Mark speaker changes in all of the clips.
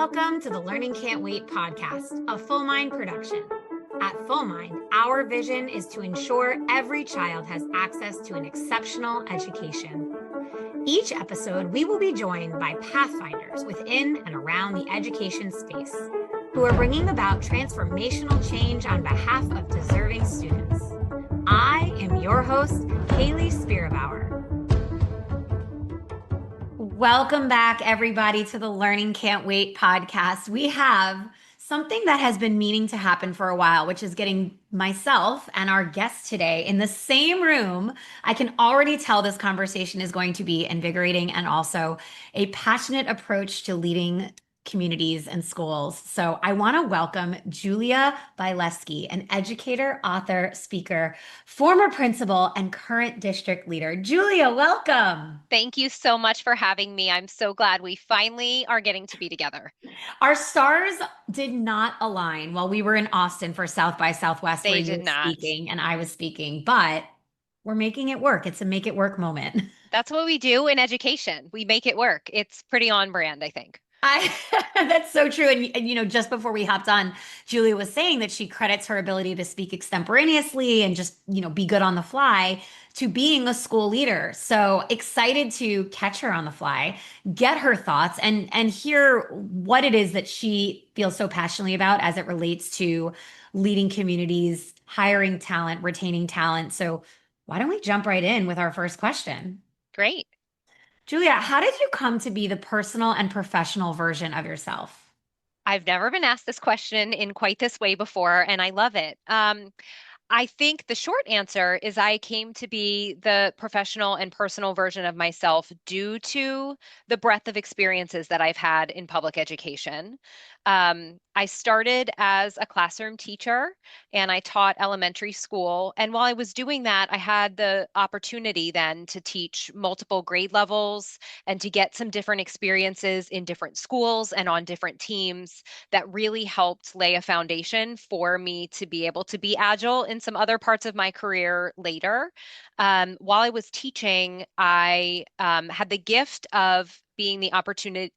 Speaker 1: Welcome to the Learning Can't Wait podcast, a Full Mind production. At Full Mind, our vision is to ensure every child has access to an exceptional education. Each episode, we will be joined by pathfinders within and around the education space who are bringing about transformational change on behalf of deserving students. I am your host, Hayley Spira-Bauer. Welcome back, everybody, to the Learning Can't Wait podcast. We have something that has been meaning to happen for a while, which is getting myself and our guest today in the same room. I can already tell this conversation is going to be invigorating and also a passionate approach to leading communities and schools. So I want to welcome Julia Bialeski, an educator, author, speaker, former principal, and current district leader. Julia, welcome.
Speaker 2: Thank you so much for having me. I'm so glad we finally are getting to be together.
Speaker 1: Our stars did not align while we were in Austin for South by Southwest, where
Speaker 2: They
Speaker 1: you
Speaker 2: did
Speaker 1: were
Speaker 2: not.
Speaker 1: speaking and I was speaking, but we're making it work. It's a make it work moment.
Speaker 2: That's what we do in education. We make it work. It's pretty on brand, I think.
Speaker 1: I That's so true. And just before we hopped on, Julia was saying that she credits her ability to speak extemporaneously and just, be good on the fly to being a school leader. So excited to catch her on the fly, get her thoughts and hear what it is that she feels so passionately about as it relates to leading communities, hiring talent, retaining talent. So why don't we jump right in with our first question?
Speaker 2: Great.
Speaker 1: Julia, how did you come to be the personal and professional version of yourself?
Speaker 2: I've never been asked this question in quite this way before, and I love it. I think the short answer is I came to be the professional and personal version of myself due to the breadth of experiences that I've had in public education. I started as a classroom teacher and I taught elementary school. And while I was doing that, I had the opportunity then to teach multiple grade levels and to get some different experiences in different schools and on different teams that really helped lay a foundation for me to be able to be agile in some other parts of my career later. While I was teaching, I had the gift of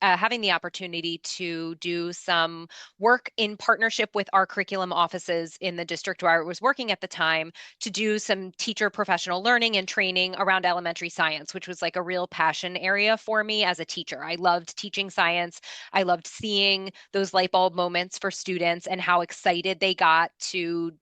Speaker 2: having the opportunity to do some work in partnership with our curriculum offices in the district where I was working at the time to do some teacher professional learning and training around elementary science, which was like a real passion area for me as a teacher. I loved teaching science. I loved seeing those light bulb moments for students and how excited they got to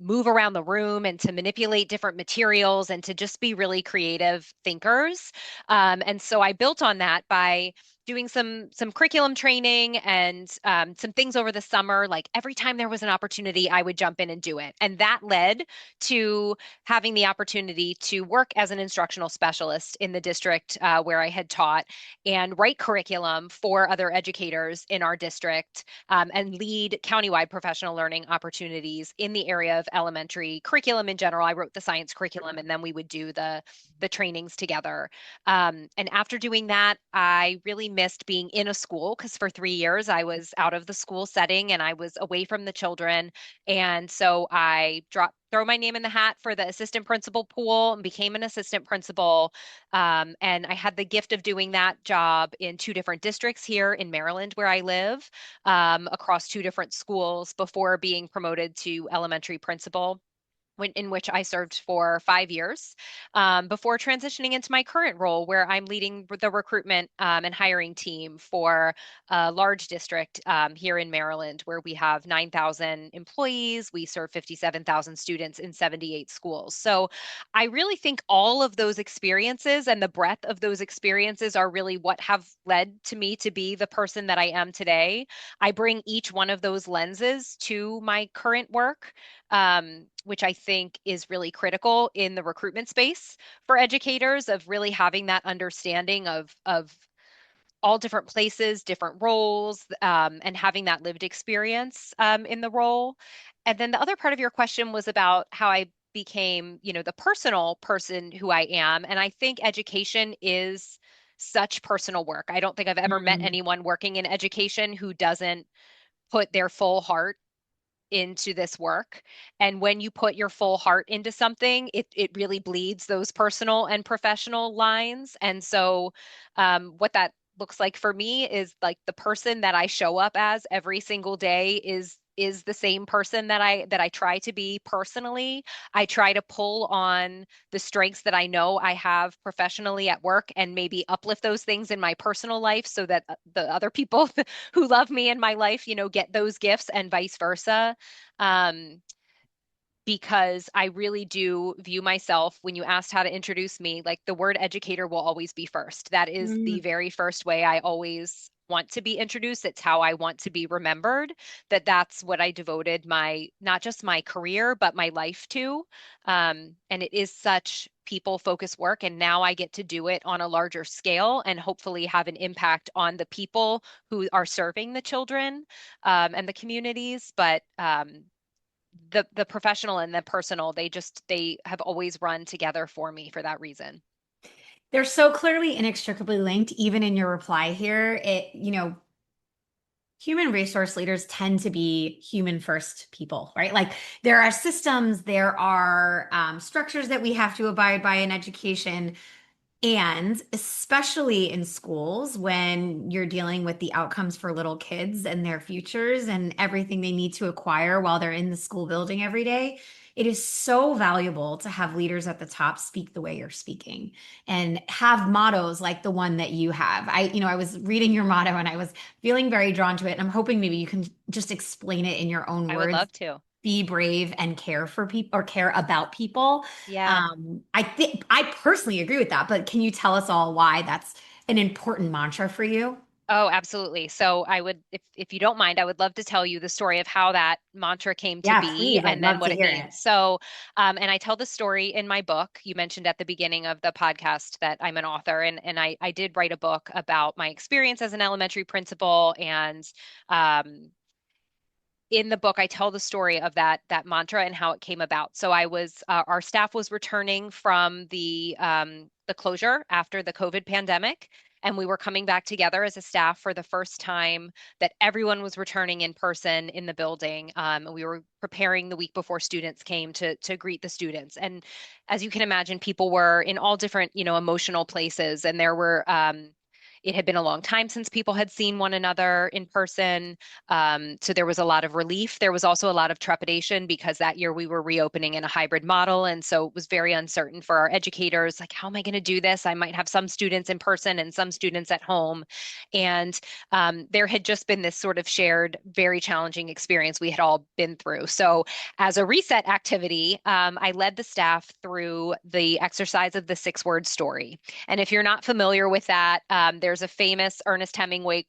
Speaker 2: move around the room and to manipulate different materials and to just be really creative thinkers. And so I built on that by doing some curriculum training and some things over the summer. Like every time there was an opportunity, I would jump in and do it. And that led to having the opportunity to work as an instructional specialist in the district where I had taught and write curriculum for other educators in our district and lead countywide professional learning opportunities in the area of elementary curriculum in general. I wrote the science curriculum and then we would do the trainings together. And after doing that, I really missed being in a school because for 3 years I was out of the school setting and I was away from the children. And so I throw my name in the hat for the assistant principal pool and became an assistant principal. And I had the gift of doing that job in two different districts here in Maryland, where I live, across two different schools before being promoted to elementary principal in which I served for 5 years before transitioning into my current role, where I'm leading the recruitment and hiring team for a large district here in Maryland, where we have 9,000 employees. We serve 57,000 students in 78 schools. So I really think all of those experiences and the breadth of those experiences are really what have led to me to be the person that I am today. I bring each one of those lenses to my current work, which I think is really critical in the recruitment space for educators, of really having that understanding of all different places, different roles, and having that lived experience in the role. And then the other part of your question was about how I became, the personal person who I am. And I think education is such personal work. I don't think I've ever met
Speaker 1: Mm.
Speaker 2: anyone working in education who doesn't put their full heart into this work. And when you put your full heart into something, it really bleeds those personal and professional lines. And so what that looks like for me is like the person that I show up as every single day is the same person that I try to be personally. I try to pull on the strengths that I know I have professionally at work and maybe uplift those things in my personal life so that the other people who love me in my life, get those gifts and vice versa. Um, because I really do view myself, when you asked how to introduce me, like the word educator will always be first. That is the
Speaker 1: Mm.
Speaker 2: very first way I always want to be introduced. It's how I want to be remembered, that's what I devoted my, not just my career, but my life to. And it is such people focused work. And now I get to do it on a larger scale and hopefully have an impact on the people who are serving the children, and the communities. But the professional and the personal, they have always run together for me for that reason.
Speaker 1: They're so clearly inextricably linked, even in your reply here. Human resource leaders tend to be human first people, right? Like there are systems, there are structures that we have to abide by in education. And especially in schools, when you're dealing with the outcomes for little kids and their futures and everything they need to acquire while they're in the school building every day, it is so valuable to have leaders at the top speak the way you're speaking and have mottos like the one that you have. I was reading your motto and I was feeling very drawn to it. And I'm hoping maybe you can just explain it in your own
Speaker 2: I would
Speaker 1: words.
Speaker 2: love to.
Speaker 1: Be brave and care for people or care about people.
Speaker 2: Yeah.
Speaker 1: I think I personally agree with that, but can you tell us all why that's an important mantra for you?
Speaker 2: Oh, absolutely. So I would, if you don't mind, I would love to tell you the story of how that mantra came to
Speaker 1: Yeah,
Speaker 2: be
Speaker 1: please. I'd
Speaker 2: and then
Speaker 1: love
Speaker 2: what
Speaker 1: to
Speaker 2: it
Speaker 1: hear it.
Speaker 2: means. So, and I tell the story in my book. You mentioned at the beginning of the podcast that I'm an author, and I did write a book about my experience as an elementary principal. And in the book, I tell the story of that mantra and how it came about. So our staff was returning from the closure after the COVID pandemic, and we were coming back together as a staff for the first time that everyone was returning in person in the building. We were preparing the week before students came to greet the students, and as you can imagine, people were in all different emotional places, and there were. It had been a long time since people had seen one another in person. So there was a lot of relief. There was also a lot of trepidation because that year we were reopening in a hybrid model. And so it was very uncertain for our educators, like, how am I going to do this? I might have some students in person and some students at home. And there had just been this sort of shared, very challenging experience we had all been through. So as a reset activity, I led the staff through the exercise of the 6 word story. And if you're not familiar with that, there's a famous Ernest Hemingway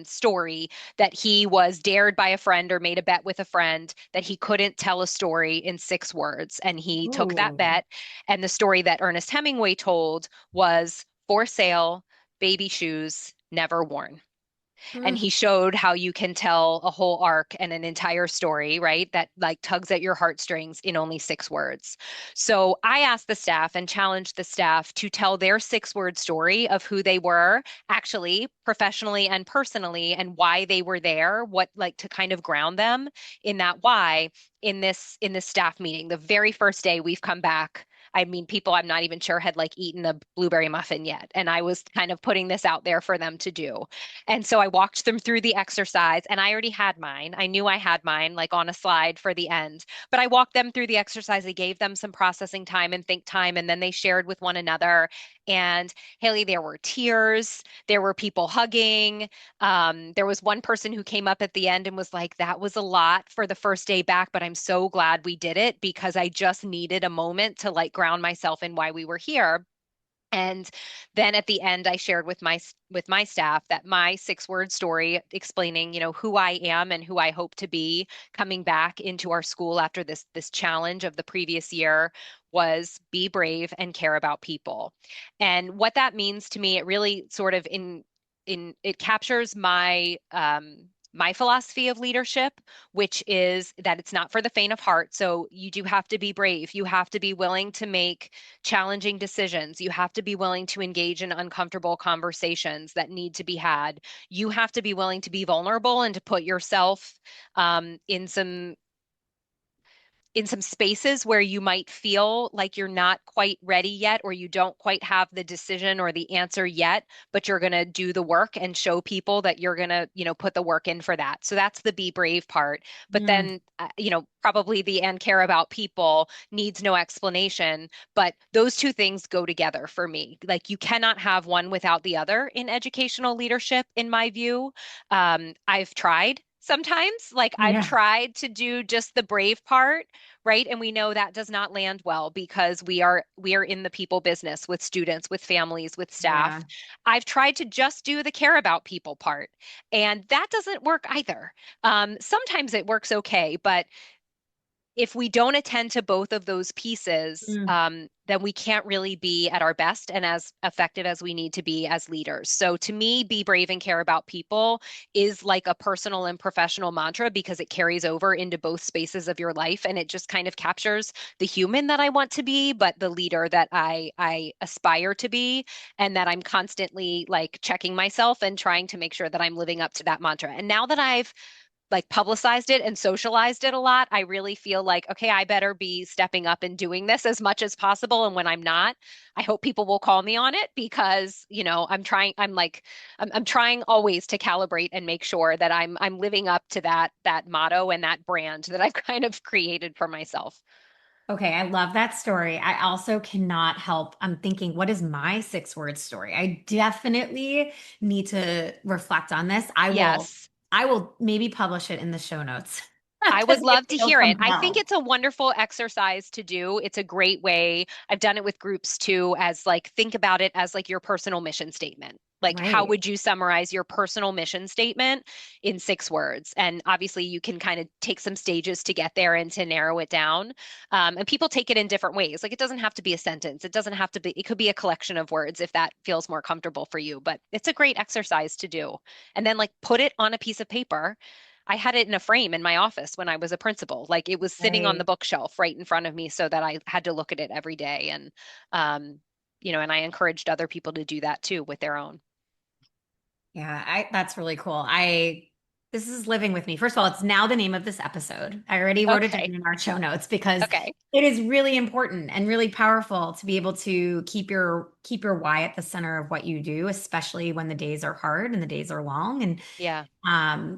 Speaker 2: story that he was dared by a friend or made a bet with a friend that he couldn't tell a story in 6 words. And he took that
Speaker 1: Ooh.
Speaker 2: bet. And the story that Ernest Hemingway told was for sale, baby shoes, never worn. And
Speaker 1: Mm.
Speaker 2: he showed how you can tell a whole arc and an entire story, right? That like tugs at your heartstrings in only 6 words. So I asked the staff and challenged the staff to tell their 6 word story of who they were actually professionally and personally and why they were there, what like to kind of ground them in that why in this staff meeting. The very first day we've come back, I mean, people I'm not even sure had like eaten a blueberry muffin yet. And I was kind of putting this out there for them to do. And so I walked them through the exercise and I already had mine. I knew I had mine like on a slide for the end, but I walked them through the exercise. I gave them some processing time and think time, and then they shared with one another. And Hayley, there were tears, there were people hugging. There was one person who came up at the end and was like, that was a lot for the first day back, but I'm so glad we did it because I just needed a moment to like ground myself in why we were here. And then at the end, I shared with my staff that my 6 word story explaining, who I am and who I hope to be coming back into our school after this challenge of the previous year was be brave and care about people. And what that means to me, it really sort of in it captures my philosophy of leadership, which is that it's not for the faint of heart. So you do have to be brave. You have to be willing to make challenging decisions. You have to be willing to engage in uncomfortable conversations that need to be had. You have to be willing to be vulnerable and to put yourself in some in some spaces where you might feel like you're not quite ready yet, or you don't quite have the decision or the answer yet, but you're going to do the work and show people that you're going to, put the work in for that. So that's the be brave part. But
Speaker 1: Mm,
Speaker 2: then, probably the and care about people needs no explanation. But those two things go together for me. Like you cannot have one without the other in educational leadership, in my view. I've tried. Sometimes, like I've
Speaker 1: yeah.
Speaker 2: tried to do just the brave part, right? And we know that does not land well because we are in the people business with students, with families, with
Speaker 1: Yeah.
Speaker 2: staff. I've tried to just do the care about people part, and that doesn't work either. Sometimes it works okay, but if we don't attend to both of those pieces,
Speaker 1: Mm,
Speaker 2: then we can't really be at our best and as effective as we need to be as leaders. So to me, be brave and care about people is like a personal and professional mantra because it carries over into both spaces of your life, and it just kind of captures the human that I want to be, but the leader that I aspire to be, and that I'm constantly like checking myself and trying to make sure that I'm living up to that mantra. And now that I've like publicized it and socialized it a lot, I really feel like, okay, I better be stepping up and doing this as much as possible. And when I'm not, I hope people will call me on it because, I'm trying always to calibrate and make sure that I'm living up to that motto and that brand that I've kind of created for myself.
Speaker 1: okay, I love that story. I also cannot help. I'm thinking, what is my 6 word story? I definitely need to reflect on this.
Speaker 2: Yes.
Speaker 1: I will maybe publish it in the show notes
Speaker 2: I
Speaker 1: because
Speaker 2: would
Speaker 1: I
Speaker 2: love to
Speaker 1: feel
Speaker 2: hear it. I think
Speaker 1: compelled.
Speaker 2: it's a wonderful exercise to do. It's a great way. I've done it with groups too, as like think about it as like your personal mission statement. Like, how
Speaker 1: Right.
Speaker 2: would you summarize your personal mission statement in 6 words? And obviously, you can kind of take some stages to get there and to narrow it down. And people take it in different ways. Like, it doesn't have to be a sentence. It doesn't have to be, it could be a collection of words if that feels more comfortable for you. But it's a great exercise to do. And then, like, put it on a piece of paper. I had it in a frame in my office when I was a principal. Like it was sitting on the
Speaker 1: Right.
Speaker 2: bookshelf right in front of me so that I had to look at it every day. Um, and I encouraged other people to do that too with their own.
Speaker 1: Yeah, that's really cool. This is living with me. First of all, it's now the name of this episode. I already wrote it down
Speaker 2: Okay.
Speaker 1: in our show notes because
Speaker 2: Okay.
Speaker 1: it is really important and really powerful to be able to keep your why at the center of what you do, especially when the days are hard and the days are long. And
Speaker 2: Yeah.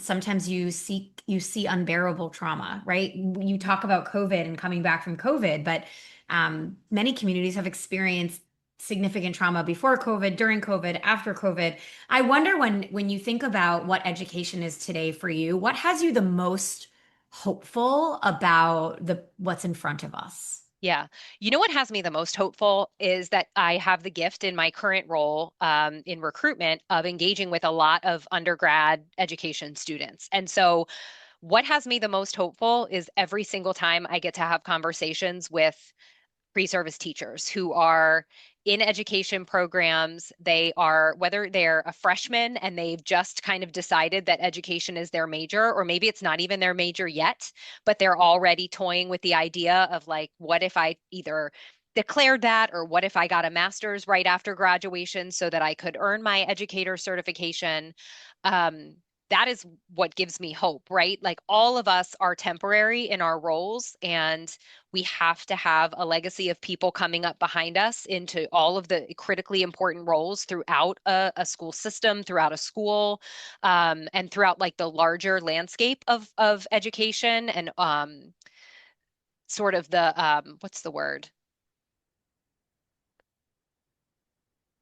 Speaker 1: sometimes you see unbearable trauma, right? You talk about COVID and coming back from COVID, but many communities have experienced significant trauma before COVID, during COVID, after COVID. I wonder when you think about what education is today for you, what has you the most hopeful about the what's in front of us?
Speaker 2: Yeah. You know what has me the most hopeful is that I have the gift in my current role in recruitment of engaging with a lot of undergrad education students. And so what has me the most hopeful is every single time I get to have conversations with pre-service teachers who are in education programs. They are, whether they're a freshman and they've just kind of decided that education is their major, or maybe it's not even their major yet, but they're already toying with the idea of like, what if I either declared that, or what if I got a master's right after graduation so that I could earn my educator certification? Um, that is what gives me hope, right? Like all of us are temporary in our roles, and we have to have a legacy of people coming up behind us into all of the critically important roles throughout a school system, throughout a school, and throughout like the larger landscape of education and sort of the what's the word?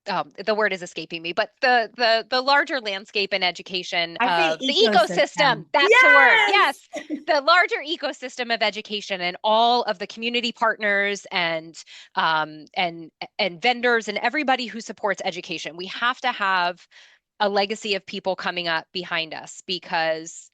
Speaker 2: The word is escaping me, but the larger landscape in education
Speaker 1: I say
Speaker 2: of the ecosystem,
Speaker 1: ecosystem.
Speaker 2: that's the word.
Speaker 1: Yes.
Speaker 2: Yes, the larger ecosystem of education and all of the community partners um, and and vendors and everybody who supports education. We have to have a legacy of people coming up behind us because,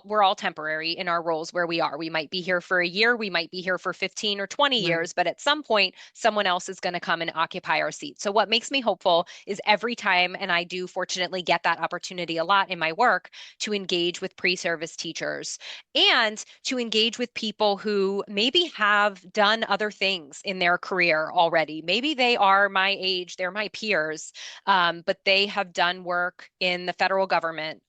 Speaker 2: we're all temporary in our roles where we are. We might be here for a year, we might be here for 15 or 20
Speaker 1: Right.
Speaker 2: years, but at some point, someone else is going to come and occupy our seat. So, what makes me hopeful is every time, and I do fortunately get that opportunity a lot in my work, to engage with pre service teachers and to engage with people who maybe have done other things in their career already. Maybe they are my age, they're my peers, but they have done work in the federal government.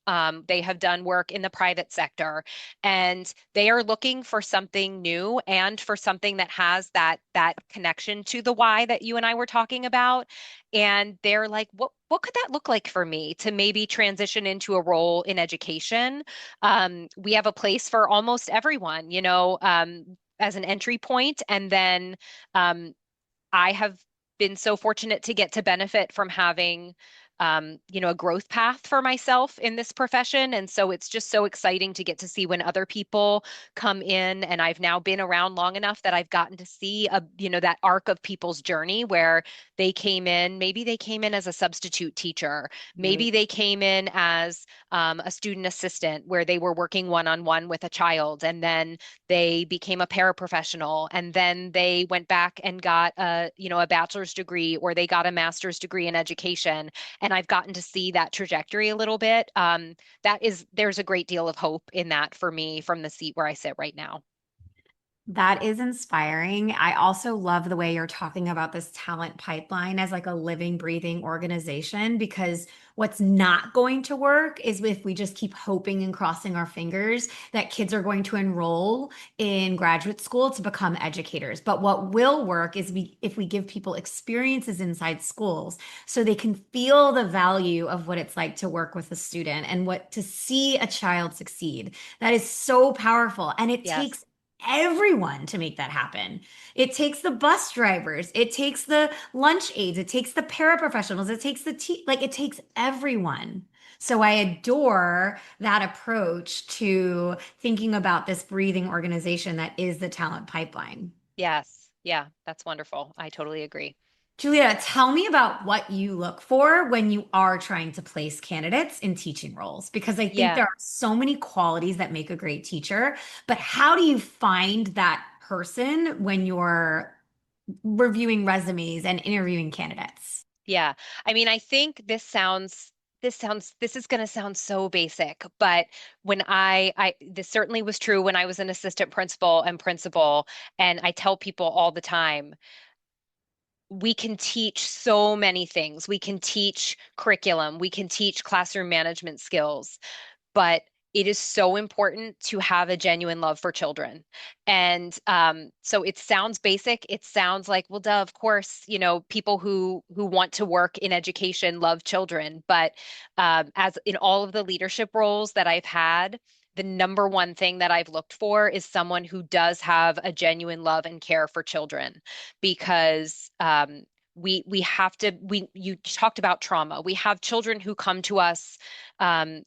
Speaker 2: They have done work in the private private sector, and they are looking for something new and for something that has that connection to the why that you and I were talking about. And they're like, what could that look like for me to maybe transition into a role in education? We have a place for almost everyone, as an entry point, and then um, I have been so fortunate to get to benefit from having, a growth path for myself in this profession. And so it's just so exciting to get to see when other people come in. And I've now been around long enough that I've gotten to see that arc of people's journey where maybe they came in as a substitute teacher. Maybe
Speaker 1: Right.
Speaker 2: they came in as a student assistant where they were working one-on-one with a child. And then they became a paraprofessional, and then they went back and got a bachelor's degree, or they got a master's degree in education. And I've gotten to see that trajectory a little bit. There's a great deal of hope in that for me from the seat where I sit right now.
Speaker 1: That is inspiring. I also love the way you're talking about this talent pipeline as like a living, breathing organization, because what's not going to work is if we just keep hoping and crossing our fingers that kids are going to enroll in graduate school to become educators. But what will work is if we give people experiences inside schools so they can feel the value of what it's like to work with a student and what to see a child succeed. That is so powerful. And it takes
Speaker 2: Yes.
Speaker 1: everyone to make that happen. It takes the bus drivers, it takes the lunch aides, it takes the paraprofessionals, it takes like it takes everyone. So I adore that approach to thinking about this breathing organization that is the talent pipeline.
Speaker 2: Yes. Yeah, that's wonderful. I totally agree.
Speaker 1: Julia, tell me about what you look for when you are trying to place candidates in teaching roles, because I think
Speaker 2: Yeah.
Speaker 1: there are so many qualities that make a great teacher, but how do you find that person when you're reviewing resumes and interviewing candidates?
Speaker 2: Yeah. I mean, I think this is going to sound so basic, but this certainly was true when I was an assistant principal and principal, and I tell people all the time, we can teach so many things. We can teach curriculum, we can teach classroom management skills, but it is so important to have a genuine love for children. And so it sounds basic. It sounds like, well, duh, of course, people who want to work in education love children. But as in all of the leadership roles that I've had, the number one thing that I've looked for is someone who does have a genuine love and care for children, because we have to we you talked about trauma. We have children who come to us um,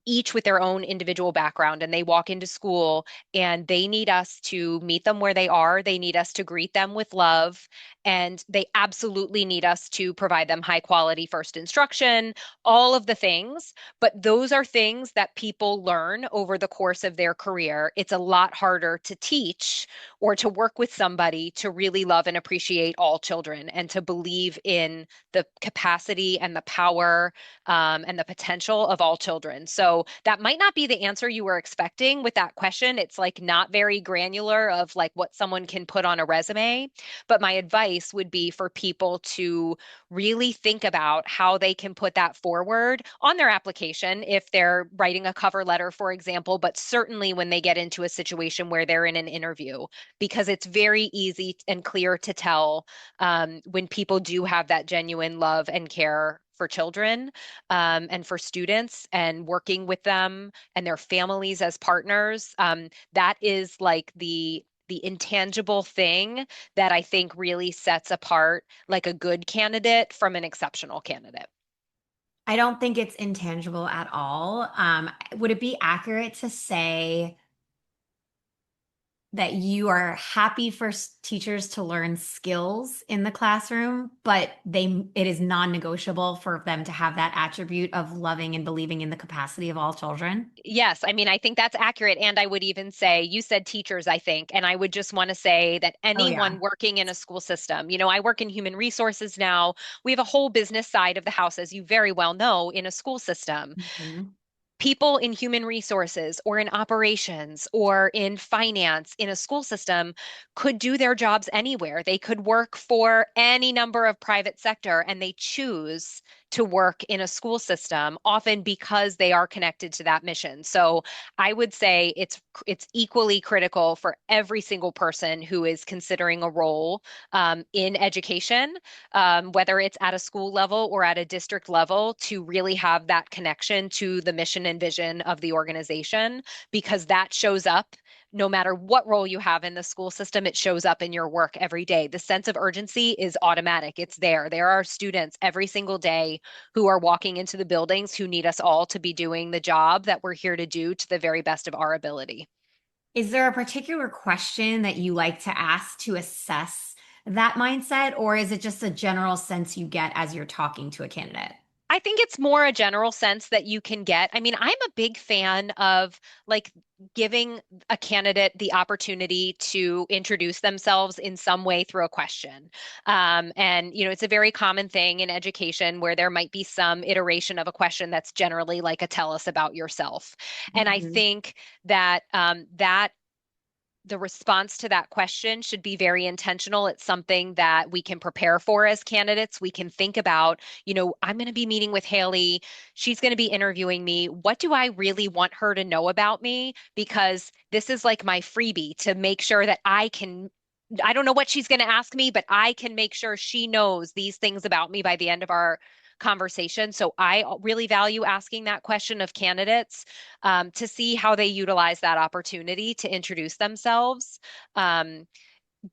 Speaker 2: each with their own individual background, and they walk into school and they need us to meet them where they are. They need us to greet them with love, and they absolutely need us to provide them high quality first instruction, all of the things. But those are things that people learn over the course of their career. It's a lot harder to teach or to work with somebody to really love and appreciate all children and to believe in the capacity and the power and the potential of all children. So that might not be the answer you were expecting with that question. It's like not very granular of like what someone can put on a resume. But my advice would be for people to really think about how they can put that forward on their application if they're writing a cover letter, for example, but certainly when they get into a situation where they're in an interview, because it's very easy and clear to tell when people do have that genuine love and care for children and for students and working with them and their families as partners. That is like the intangible thing that I think really sets apart like a good candidate from an exceptional candidate.
Speaker 1: I don't think it's intangible at all. Would it be accurate to say that you are happy for teachers to learn skills in the classroom, but it is non-negotiable for them to have that attribute of loving and believing in the capacity of all children?
Speaker 2: Yes, I mean, I think that's accurate. And I would even say, you said teachers, I think, and I would just want to say that
Speaker 1: Oh
Speaker 2: anyone
Speaker 1: yeah.
Speaker 2: working in a school system, I work in human resources now. We have a whole business side of the house, as you very well know, in a school system.
Speaker 1: Mhm.
Speaker 2: People in human resources or in operations or in finance in a school system could do their jobs anywhere. They could work for any number of private sector, and they choose to work in a school system, often because they are connected to that mission. So I would say it's equally critical for every single person who is considering a role in education, whether it's at a school level or at a district level, to really have that connection to the mission and vision of the organization, because that shows up no matter what role you have in the school system. It shows up in your work every day. The sense of urgency is automatic. It's there. There are students every single day who are walking into the buildings who need us all to be doing the job that we're here to do to the very best of our ability.
Speaker 1: Is there a particular question that you like to ask to assess that mindset, or is it just a general sense you get as you're talking to a candidate?
Speaker 2: I think it's more a general sense that you can get. I mean, I'm a big fan of like giving a candidate the opportunity to introduce themselves in some way through a question. And, it's a very common thing in education where there might be some iteration of a question that's generally like a tell us about yourself. And I
Speaker 1: Mhm.
Speaker 2: think that the response to that question should be very intentional. It's something that we can prepare for as candidates. We can think about, I'm going to be meeting with Hayley. She's going to be interviewing me. What do I really want her to know about me? Because this is like my freebie to make sure that I don't know what she's going to ask me, but I can make sure she knows these things about me by the end of our conversation. So I really value asking that question of candidates, to see how they utilize that opportunity to introduce themselves. Um,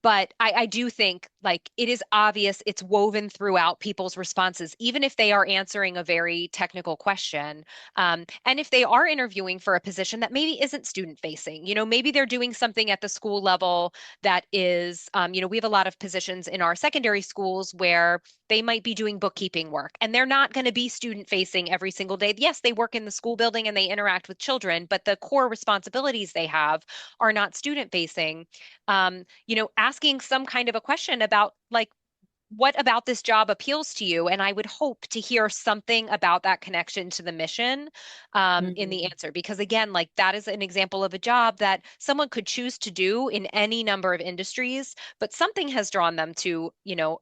Speaker 2: but I do think like it is obvious, it's woven throughout people's responses, even if they are answering a very technical question. And if they are interviewing for a position that maybe isn't student facing, maybe they're doing something at the school level that is, we have a lot of positions in our secondary schools where they might be doing bookkeeping work and they're not going to be student facing every single day. Yes, they work in the school building and they interact with children, but the core responsibilities they have are not student facing. Asking some kind of a question about like, what about this job appeals to you? And I would hope to hear something about that connection to the mission, in the
Speaker 1: Mhm.
Speaker 2: answer. Because again, like that is an example of a job that someone could choose to do in any number of industries, but something has drawn them to,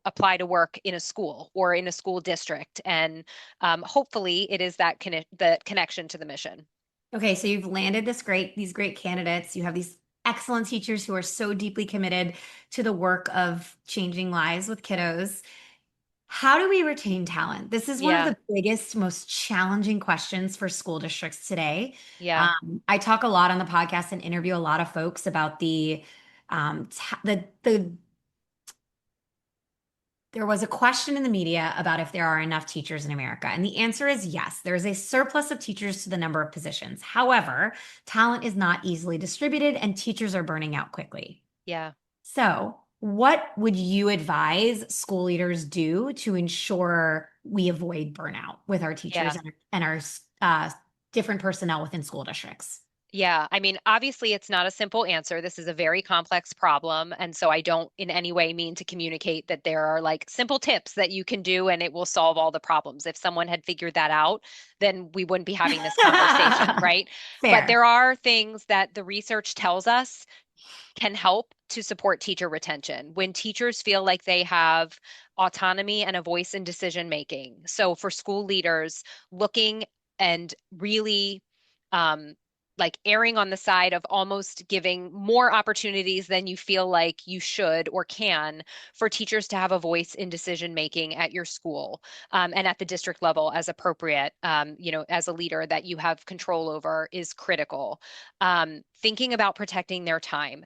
Speaker 2: apply to work in a school or in a school district. And hopefully it is the connection to the mission.
Speaker 1: Okay, so you've landed these great candidates. You have these excellent teachers who are so deeply committed to the work of changing lives with kiddos. How do we retain talent? This is one of
Speaker 2: Yeah,
Speaker 1: the biggest, most challenging questions for school districts today.
Speaker 2: yeah,
Speaker 1: I talk a lot on the podcast and interview a lot of folks about the there was a question in the media about if there are enough teachers in America. And the answer is yes. There is a surplus of teachers to the number of positions. However, talent is not easily distributed and teachers are burning out quickly.
Speaker 2: yeah,
Speaker 1: So, what would you advise school leaders do to ensure we avoid burnout with our teachers
Speaker 2: yeah.
Speaker 1: and our uh, different personnel within school districts?
Speaker 2: Yeah, I mean, obviously, it's not a simple answer. This is a very complex problem. And so I don't in any way mean to communicate that there are like simple tips that you can do and it will solve all the problems. If someone had figured that out, then we wouldn't be having this conversation, right? But
Speaker 1: Fair.
Speaker 2: there are things that the research tells us can help to support teacher retention when teachers feel like they have autonomy and a voice in decision making. So for school leaders, looking and really, um, like erring on the side of almost giving more opportunities than you feel like you should or can for teachers to have a voice in decision making at your school, and at the district level as appropriate, as a leader that you have control over is critical. Thinking about protecting their time.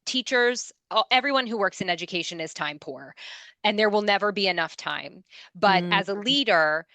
Speaker 2: Teachers, everyone who works in education is time poor, and there will never be enough time. But
Speaker 1: Mm.
Speaker 2: as a leader,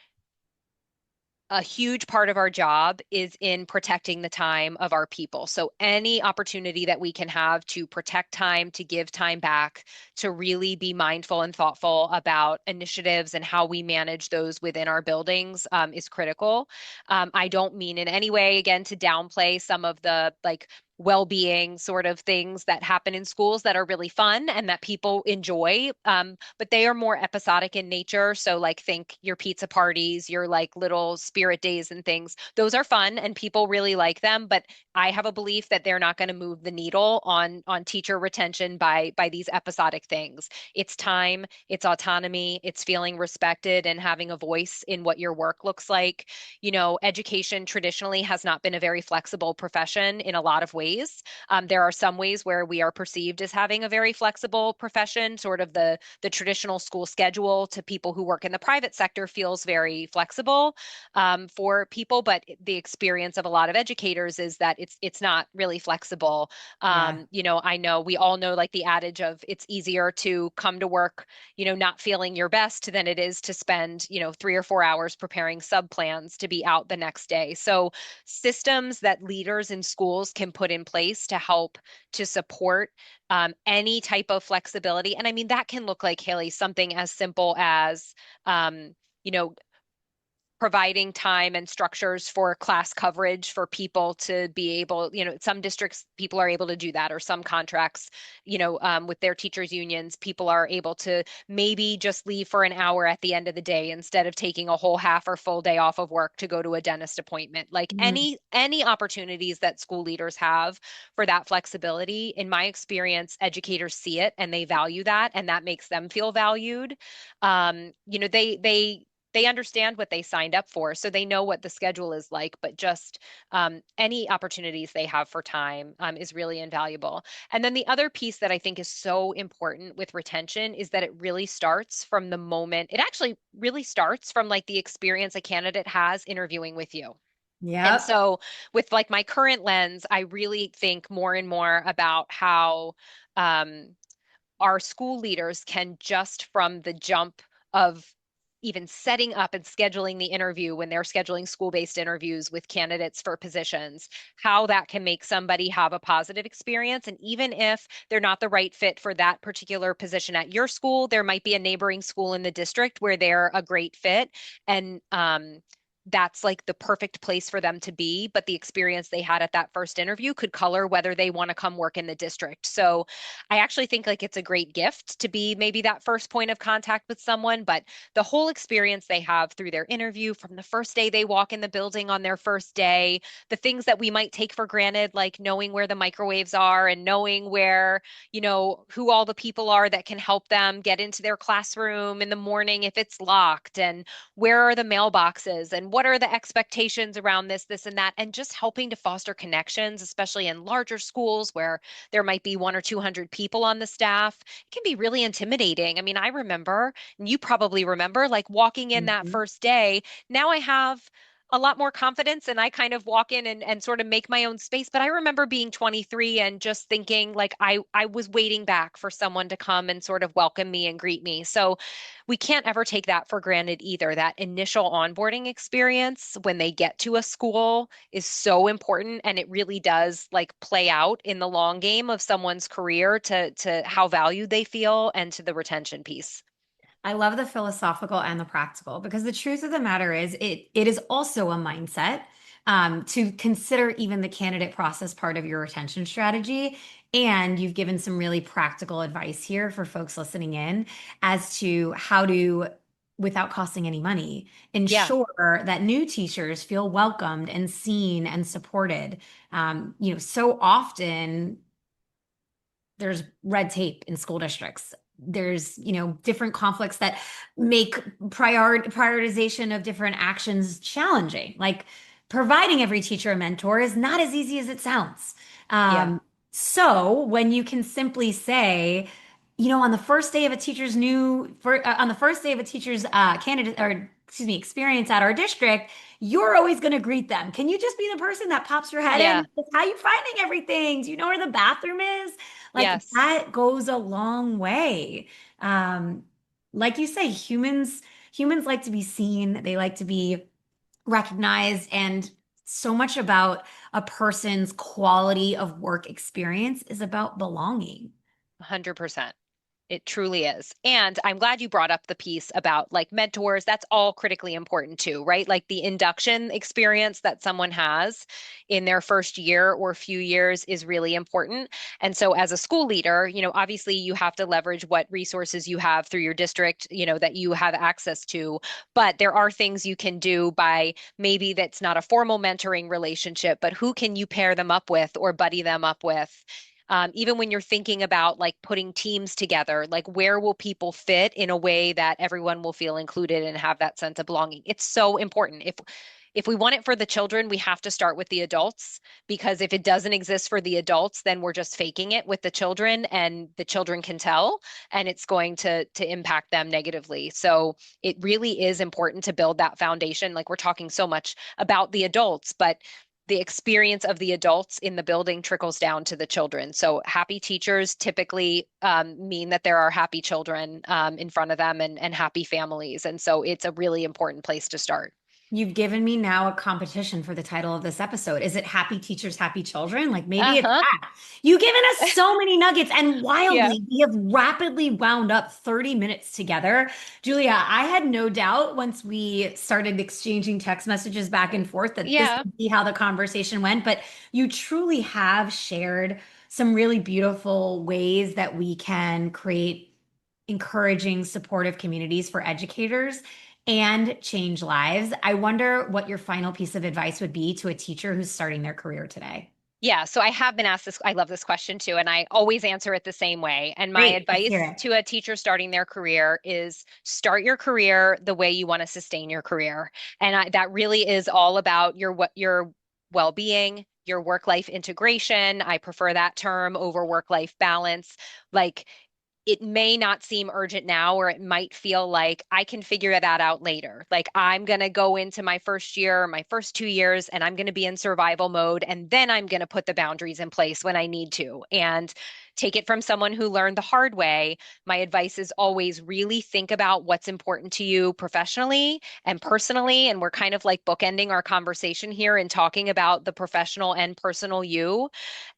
Speaker 2: a huge part of our job is in protecting the time of our people. So any opportunity that we can have to protect time, to give time back, to really be mindful and thoughtful about initiatives and how we manage those within our buildings, is critical. I don't mean in any way, again, to downplay some of the like well-being sort of things that happen in schools that are really fun and that people enjoy. But they are more episodic in nature. So like think your pizza parties, your like little spirit days and things. Those are fun and people really like them. But I have a belief that they're not going to move the needle on teacher retention by these episodic things. It's time, it's autonomy, it's feeling respected and having a voice in what your work looks like. Education traditionally has not been a very flexible profession in a lot of ways. There are some ways where we are perceived as having a very flexible profession, sort of the traditional school schedule to people who work in the private sector feels very flexible for people, but the experience of a lot of educators is that it's not really flexible.
Speaker 1: Yeah.
Speaker 2: I know we all know like the adage of it's easier to come to work, not feeling your best than it is to spend, 3 or 4 hours preparing sub plans to be out the next day. So systems that leaders in schools can put in place to help to support any type of flexibility. And I mean, that can look like, Hayley, something as simple as, um, you know, providing time and structures for class coverage for people to be able, some districts, people are able to do that, or some contracts, with their teachers' unions, people are able to maybe just leave for an hour at the end of the day instead of taking a whole half or full day off of work to go to a dentist appointment. Like
Speaker 1: Mhm.
Speaker 2: any opportunities that school leaders have for that flexibility, in my experience, educators see it and they value that, and that makes them feel valued. They understand what they signed up for, so they know what the schedule is like, but just any opportunities they have for time is really invaluable. And then the other piece that I think is so important with retention is that it really starts from the moment, it actually really starts from like the experience a candidate has interviewing with you. And
Speaker 1: Yep.
Speaker 2: so with like my current lens, I really think more and more about how um, our school leaders can just from the jump of even setting up and scheduling the interview when they're scheduling school-based interviews with candidates for positions, how that can make somebody have a positive experience. And even if they're not the right fit for that particular position at your school, there might be a neighboring school in the district where they're a great fit. And that's like the perfect place for them to be. But the experience they had at that first interview could color whether they want to come work in the district. So I actually think like it's a great gift to be maybe that first point of contact with someone, but the whole experience they have through their interview from the first day they walk in the building on their first day, the things that we might take for granted, like knowing where the microwaves are and knowing where, who all the people are that can help them get into their classroom in the morning if it's locked, and where are the mailboxes and what are the expectations around this, and that, and just helping to foster connections, especially in larger schools where there might be 1 or 200 people on the staff. It can be really intimidating. I mean, I remember, and you probably remember, like walking in that
Speaker 1: Mhm.
Speaker 2: first day. Now I have a lot more confidence and I kind of walk in and sort of make my own space. But I remember being 23 and just thinking like I was waiting back for someone to come and sort of welcome me and greet me. So we can't ever take that for granted either. That initial onboarding experience when they get to a school is so important, and it really does like play out in the long game of someone's career to how valued they feel and to the retention piece.
Speaker 1: I love the philosophical and the practical because the truth of the matter is it is also a mindset to consider even the candidate process part of your retention strategy. And you've given some really practical advice here for folks listening in as to how to, without costing any money,
Speaker 2: Yeah,
Speaker 1: ensure that new teachers feel welcomed and seen and supported. So often there's red tape in school districts. There's, different conflicts that make prioritization of different actions challenging. Like providing every teacher a mentor is not as easy as it sounds.
Speaker 2: yeah,
Speaker 1: So when you can simply say, on the first day of a on the first day of a teacher's candidate or excuse me, experience at our district, you're always going to greet them. Can you just be the person that pops your head in?
Speaker 2: yeah,
Speaker 1: How you finding everything? Do you know where the bathroom is? Like
Speaker 2: yes.
Speaker 1: that goes a long way. Um, like you say, humans like to be seen, they like to be recognized, and so much about a person's quality of work experience is about belonging.
Speaker 2: 100%. It truly is. And I'm glad you brought up the piece about like mentors. That's all critically important too, right? Like the induction experience that someone has in their first year or few years is really important. And so as a school leader, obviously you have to leverage what resources you have through your district, that you have access to. But there are things you can do by maybe that's not a formal mentoring relationship, but who can you pair them up with or buddy them up with? Even when you're thinking about like putting teams together, like where will people fit in a way that everyone will feel included and have that sense of belonging? It's so important. If we want it for the children, we have to start with the adults because if it doesn't exist for the adults, then we're just faking it with the children and the children can tell and it's going to impact them negatively. So it really is important to build that foundation. Like we're talking so much about the adults, but the experience of the adults in the building trickles down to the children. So happy teachers typically mean that there are happy children in front of them and happy families. And so it's a really important place to start.
Speaker 1: You've given me now a competition for the title of this episode. Is it Happy Teachers, Happy Children? Like maybe it's
Speaker 2: Uh-huh.
Speaker 1: that. You've given us so many nuggets and
Speaker 2: Yeah.
Speaker 1: wildly, we have rapidly wound up 30 minutes together. Julia, I had no doubt once we started exchanging text messages back and forth that this
Speaker 2: Yeah.
Speaker 1: would be how the conversation went, but you truly have shared some really beautiful ways that we can create encouraging, supportive communities for educators and change lives. I wonder what your final piece of advice would be to a teacher who's starting their career today.
Speaker 2: Yeah, so I have been asked this. I love this question too, and I always answer it the same way. And my
Speaker 1: Great. Let's hear
Speaker 2: advice
Speaker 1: it.
Speaker 2: to a teacher starting their career is start your career the way you want to sustain your career. And that really is all about your well-being, your work-life integration. I prefer that term over work-life balance. Like it may not seem urgent now, or it might feel like I can figure that out later. Like I'm going to go into my first year, my first 2 years, and I'm going to be in survival mode. And then I'm going to put the boundaries in place when I need to. And take it from someone who learned the hard way. My advice is always really think about what's important to you professionally and personally. And we're kind of like bookending our conversation here and talking about the professional and personal you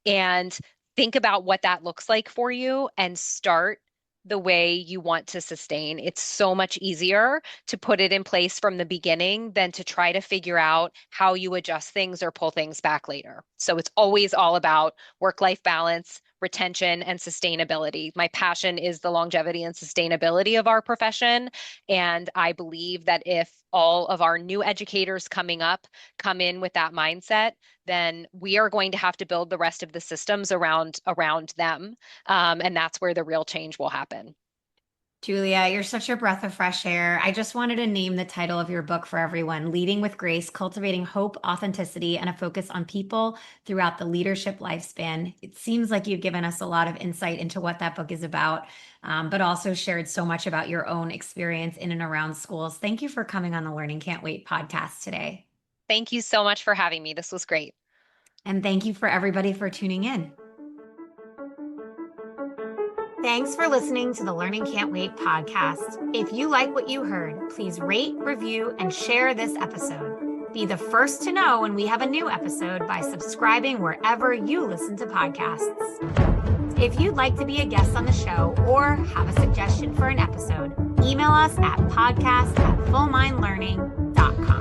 Speaker 2: and think about what that looks like for you and start the way you want to sustain. It's so much easier to put it in place from the beginning than to try to figure out how you adjust things or pull things back later. So it's always all about work-life balance, retention, and sustainability. My passion is the longevity and sustainability of our profession. And I believe that if all of our new educators coming up come in with that mindset, then we are going to have to build the rest of the systems around them. And that's where the real change will happen.
Speaker 1: Julia, you're such a breath of fresh air. I just wanted to name the title of your book for everyone, Leading with Grace, Cultivating Hope, Authenticity, and a Focus on People Throughout the Leadership Lifespan. It seems like you've given us a lot of insight into what that book is about, but also shared so much about your own experience in and around schools. Thank you for coming on the Learning Can't Wait podcast today.
Speaker 2: Thank you so much for having me. This was great.
Speaker 1: And thank you for everybody for tuning in. Thanks for listening to the Learning Can't Wait podcast. If you like what you heard, please rate, review, and share this episode. Be the first to know when we have a new episode by subscribing wherever you listen to podcasts. If you'd like to be a guest on the show or have a suggestion for an episode, email us at podcast@fullmindlearning.com.